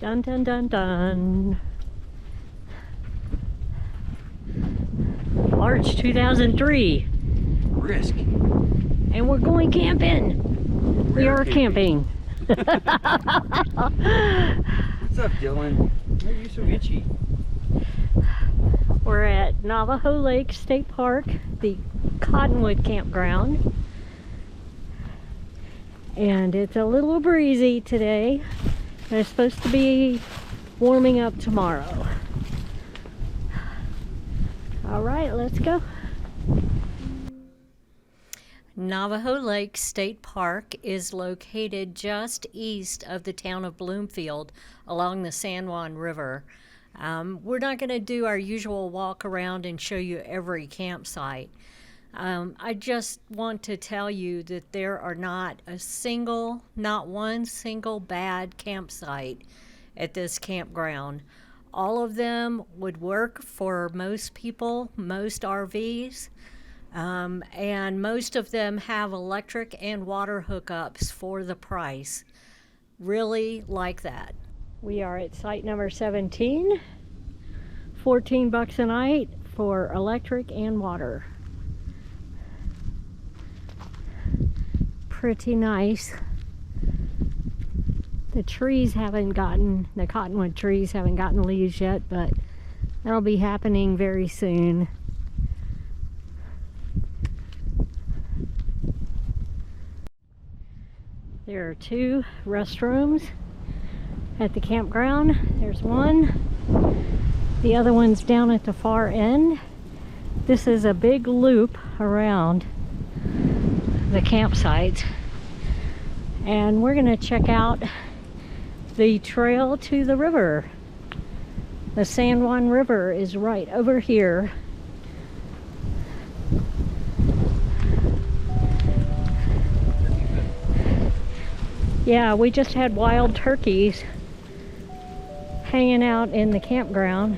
Dun dun dun dun. March 2003. Risk. And we're going camping. We are camping. What's up, Dylan? Why are you so itchy? We're at Navajo Lake State Park, the Cottonwood Campground. And it's a little breezy today. And it's supposed to be warming up tomorrow. All right, let's go. Navajo Lake State Park is located just east of the town of Bloomfield along the San Juan River. We're not going to do our usual walk around and show you every campsite. I just want to tell you that there are not one single bad campsite at this campground. All of them would work for most people, most RVs, and most of them have electric and water hookups for the price. Really like that. We are at site number 17, $14 a night for electric and water. Pretty nice. The cottonwood trees haven't gotten leaves yet, but that'll be happening very soon. There are 2 restrooms at the campground. There's one. The other one's down at the far end. This is a big loop around the campsite. And we're gonna check out the trail to the river. The San Juan River is right over here. Yeah, we just had wild turkeys hanging out in the campground.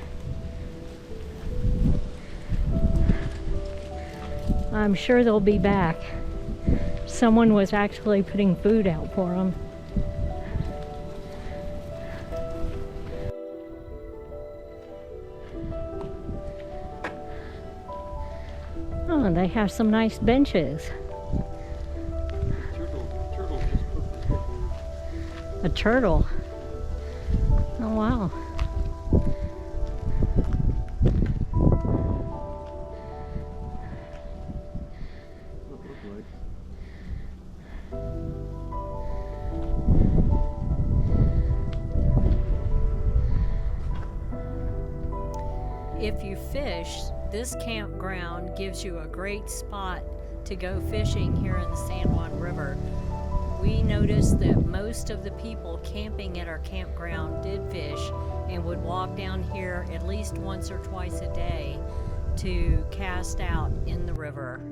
I'm sure they'll be back. Someone was actually putting food out for them. Oh, they have some nice benches. A turtle. Oh, wow. If you fish, this campground gives you a great spot to go fishing here in the San Juan River. We noticed that most of the people camping at our campground did fish and would walk down here at least once or twice a day to cast out in the river.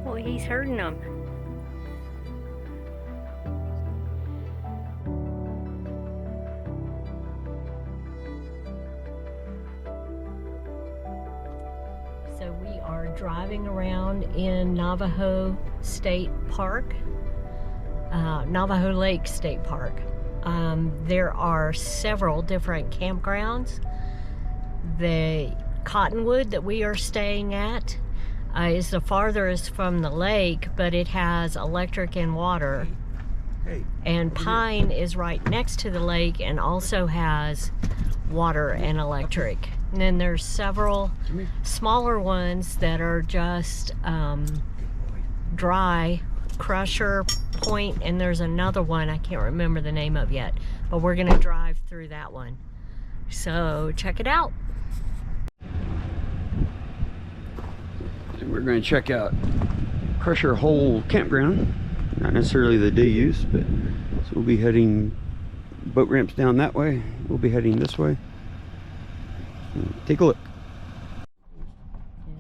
Well, he's herding them. So we are driving around in Navajo State Park, Navajo Lake State Park. There are several different campgrounds. The Cottonwood that we are staying at is the farthest from the lake, but it has electric and water. And Pine is right next to the lake and also has water and electric. And then there's several smaller ones that are just dry, Crusher Point, and there's another one I can't remember the name of yet, but we're gonna drive through that one. So check it out. And we're going to check out Crusher Hole Campground. Not necessarily the day use, but so we'll be heading boat ramps down that way. We'll be heading this way. Take a look. Yeah.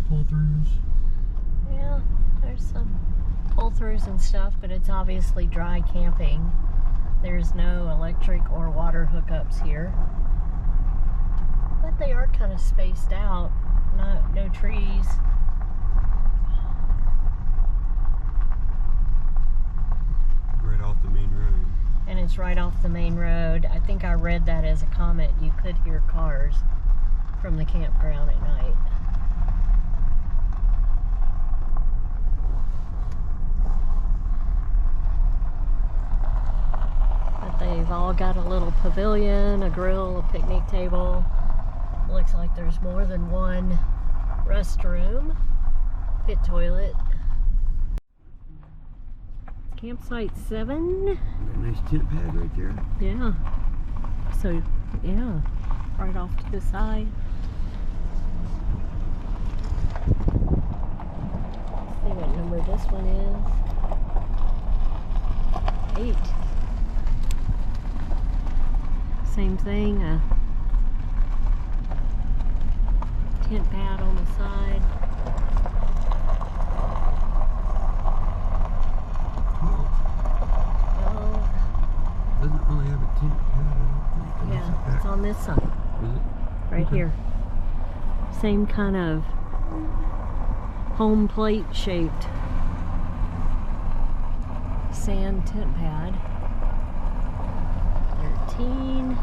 Pull-throughs. Yeah, there's some pull-throughs and stuff, but it's obviously dry camping. There's no electric or water hookups here. But they are kind of spaced out. No trees. Right off the main road. And it's right off the main road. I think I read that as a comment. You could hear cars from the campground at night. They've all got a little pavilion, a grill, a picnic table. Looks like there's more than one restroom, pit toilet. Campsite 7. Got a nice tent pad right there. Yeah. So, yeah, right off to the side. Let's see what number this one is. 8. Same thing, a tent pad on the side. 12. Doesn't really have a tent pad, I don't think. Yeah, it's on this side. Is it? Right Okay. here. Same kind of home plate shaped sand tent pad. 13.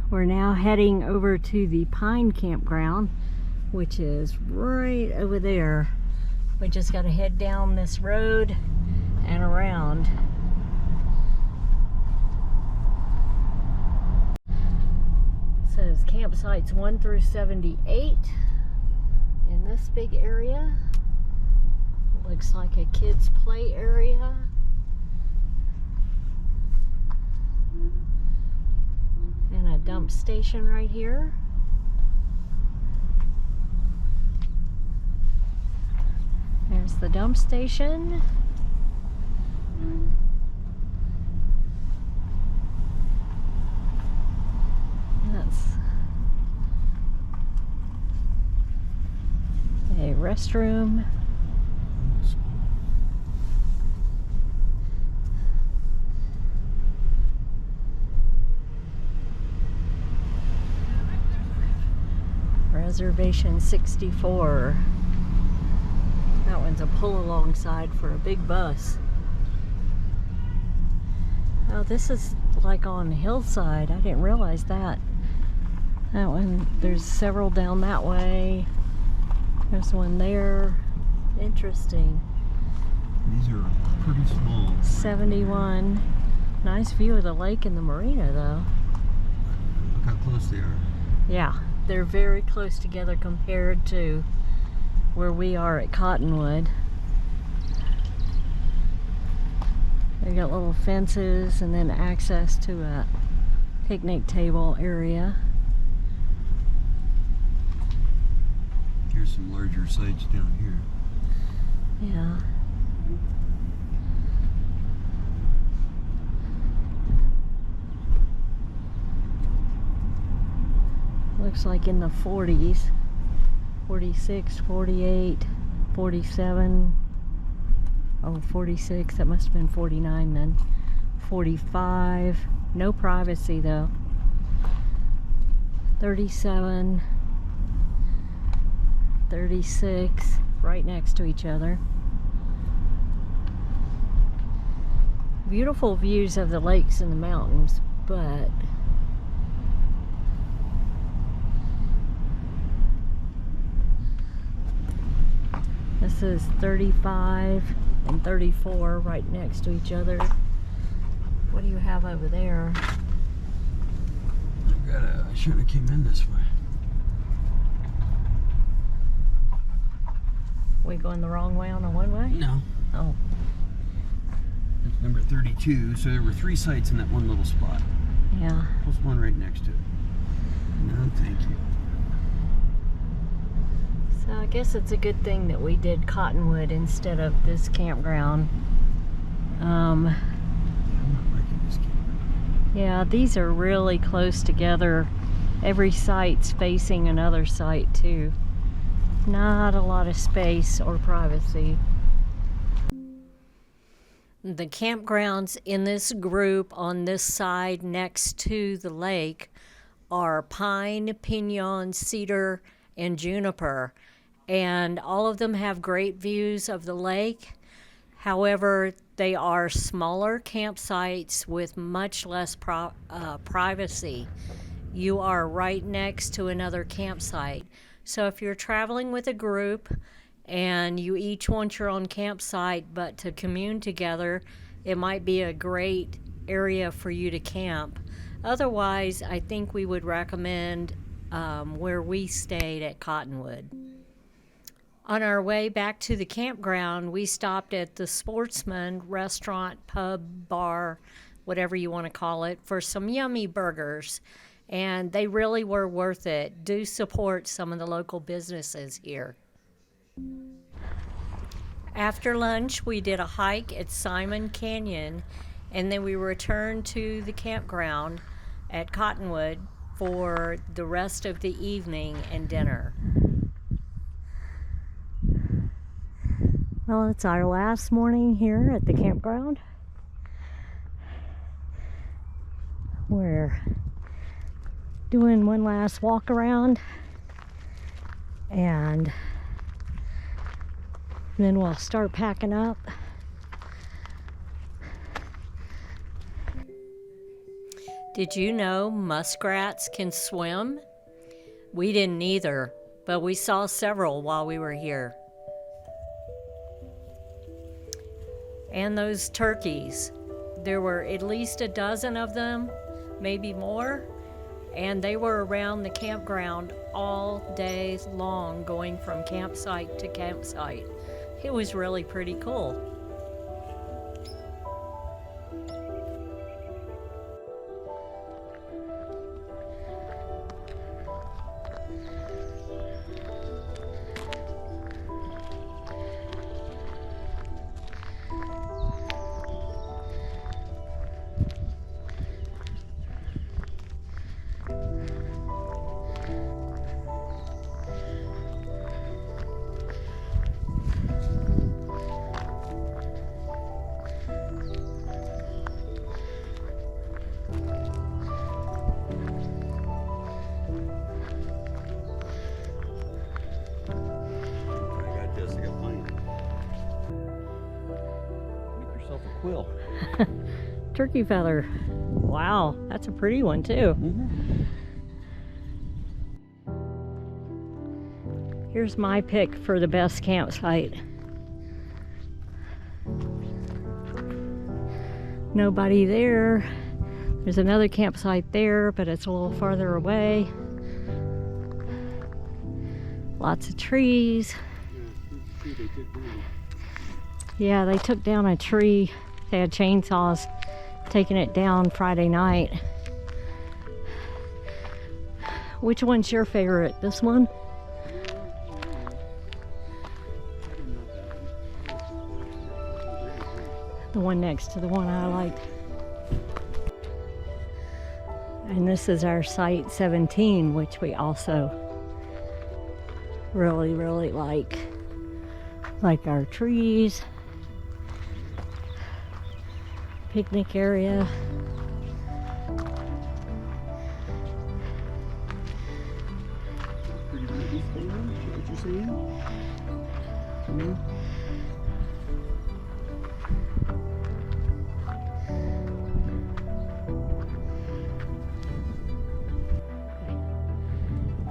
We're now heading over to the Pine Campground, which is right over there. We just got to head down this road and around. It says campsites 1 through 78 in this big area. Looks like a kids' play area. And a dump station right here. There's the dump station. That's a restroom. Reservation 64. That one's a pull alongside for a big bus. Oh, this is like on a hillside. I didn't realize that. That one, there's several down that way. There's one there. Interesting. These are pretty small. 71. Nice view of the lake and the marina, though. Look how close they are. Yeah, they're very close together compared to where we are at Cottonwood. They got little fences and then access to a picnic table area. Here's some larger sites down here. Yeah. Looks like in the 40s. 46, 48, 47. Oh, 46, that must have been 49 then. 45, no privacy though. 37, 36, right next to each other. Beautiful views of the lakes and the mountains, but this is 35 and 34 right next to each other. What do you have over there? I shouldn't have came in this way. We going the wrong way on a one-way? No. Oh. That's number 32. So there were 3 sites in that one little spot. Yeah. Plus one right next to it. No, thank you. So I guess it's a good thing that we did Cottonwood instead of this campground. I'm not liking this campground. Yeah, these are really close together. Every site's facing another site too. Not a lot of space or privacy. The campgrounds in this group on this side next to the lake are pine, pinon, cedar, and juniper. And all of them have great views of the lake. However, they are smaller campsites with much less privacy. You are right next to another campsite. So if you're traveling with a group and you each want your own campsite, but to commune together, it might be a great area for you to camp. Otherwise, I think we would recommend where we stayed at Cottonwood. On our way back to the campground, we stopped at the Sportsman restaurant, pub, bar, whatever you want to call it, for some yummy burgers. And they really were worth it. Do support some of the local businesses here. After lunch, we did a hike at Simon Canyon, and then we returned to the campground at Cottonwood for the rest of the evening and dinner. Well, it's our last morning here at the campground. We're doing one last walk around, and then we'll start packing up. Did you know muskrats can swim? We didn't either, but we saw several while we were here. And those turkeys. There were at least a dozen of them, maybe more, and they were around the campground all day long, going from campsite to campsite. It was really pretty cool. Quill. Turkey feather. Wow, that's a pretty one too. Here's my pick for the best campsite. Nobody there. There's another campsite there, but it's a little farther away. Lots of trees. Yeah, they took down a tree. They had chainsaws taking it down Friday night. Which one's your favorite? This one? The one next to the one I liked. And this is our site 17, which we also really like. Like our trees. picnic area. Pretty busy. What you saying? Mm-hmm.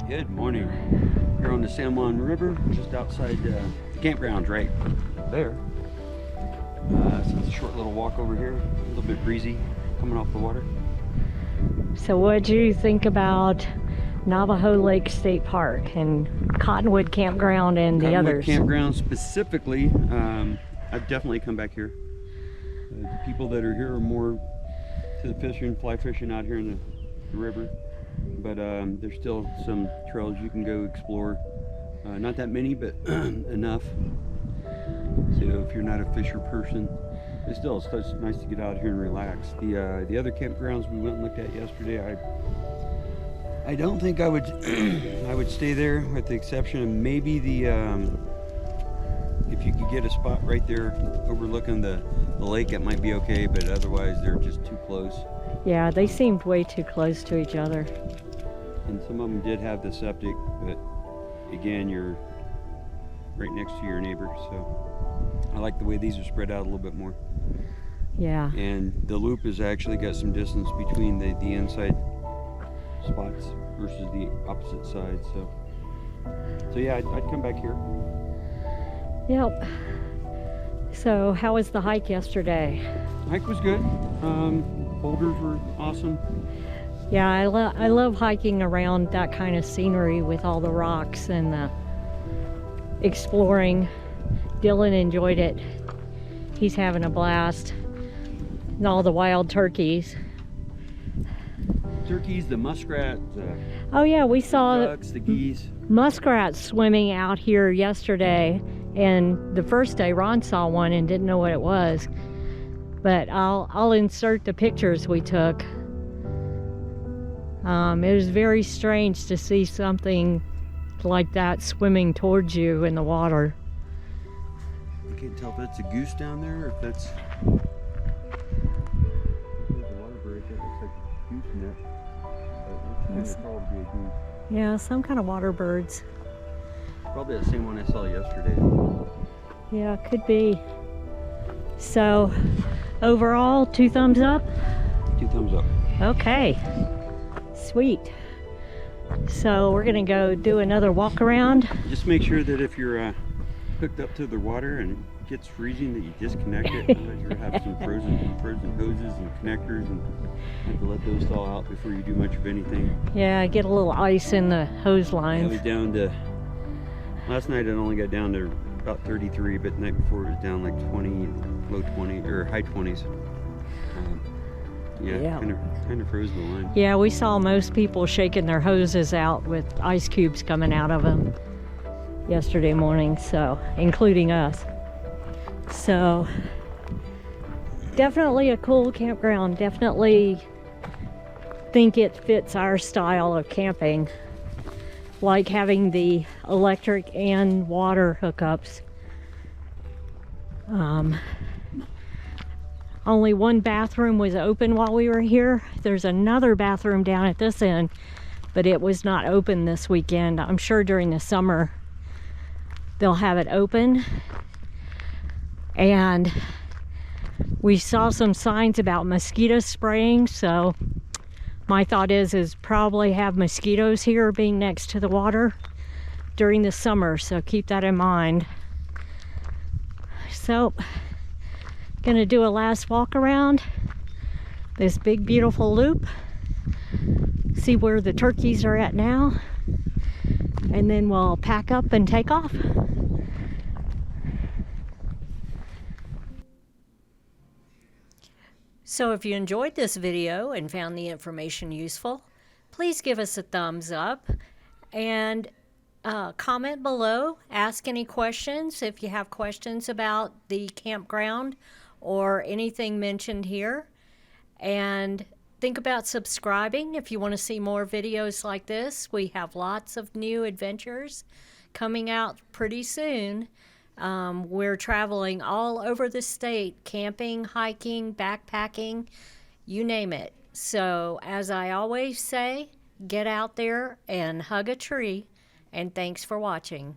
Good morning. Here on the San Juan River, just outside the campgrounds right there. So it's a short little walk over here, a little bit breezy coming off the water. So what do you think about Navajo Lake State Park and Cottonwood Campground and the others? Campground specifically, I've definitely come back here. The people that are here are more to the fishing, fly fishing out here in the river. But there's still some trails you can go explore. Not that many, but enough. So if you're not a fisher person, it's still it's nice to get out here and relax. The other campgrounds we went and looked at yesterday, I don't think I would I would stay there, with the exception of maybe the if you could get a spot right there overlooking the lake, it might be okay. But otherwise, they're just too close. Yeah, they seemed way too close to each other. And some of them did have the septic, but again, you're right next to your neighbor, so I like the way these are spread out a little bit more. Yeah. And the loop has actually got some distance between the inside spots versus the opposite side, so yeah, I'd come back here. Yep. So how was the hike yesterday? The hike was good. Boulders were awesome. Yeah, I love hiking around that kind of scenery with all the rocks and the exploring. Dylan enjoyed it. He's having a blast. And all the wild turkeys. Turkeys, the muskrat, oh yeah, we saw the ducks, the geese. Muskrats swimming out here yesterday, and the first day Ron saw one and didn't know what it was. But I'll insert the pictures we took. It was very strange to see something like that swimming towards you in the water. I can't tell if that's a goose down there or if that's the water bird. That looks like a gooseneck. But it's kind of tall to be a goose. Yeah, some kind of water birds. Probably the same one I saw yesterday. Yeah, could be. So, overall, 2 thumbs up? 2 thumbs up. Okay. Sweet. So we're gonna go do another walk around. Just make sure that if you're hooked up to the water and it gets freezing, that you disconnect it. Otherwise you're gonna have some frozen hoses and connectors, and have to let those thaw out before you do much of anything. Yeah, get a little ice in the hose I lines. was down to, last night it only got down to about 33, but the night before it was down like 20, low 20 or high 20s. Yeah. Kind of froze the line. Yeah, we saw most people shaking their hoses out with ice cubes coming out of them yesterday morning, so including us. So definitely a cool campground. Definitely think it fits our style of camping, like having the electric and water hookups. Only one bathroom was open while we were here. There's another bathroom down at this end, but it was not open this weekend. I'm sure during the summer they'll have it open. And we saw some signs about mosquito spraying, so my thought is probably have mosquitoes here being next to the water during the summer, so keep that in mind. So gonna do a last walk around this big beautiful loop, see where the turkeys are at now, and then we'll pack up and take off. So if you enjoyed this video and found the information useful, please give us a thumbs up and comment below. Ask any questions if you have questions about the campground or anything mentioned here. And think about subscribing if you want to see more videos like this. We have lots of new adventures coming out pretty soon. We're traveling all over the state, camping, hiking, backpacking, you name it. So, as I always say, get out there and hug a tree, and thanks for watching.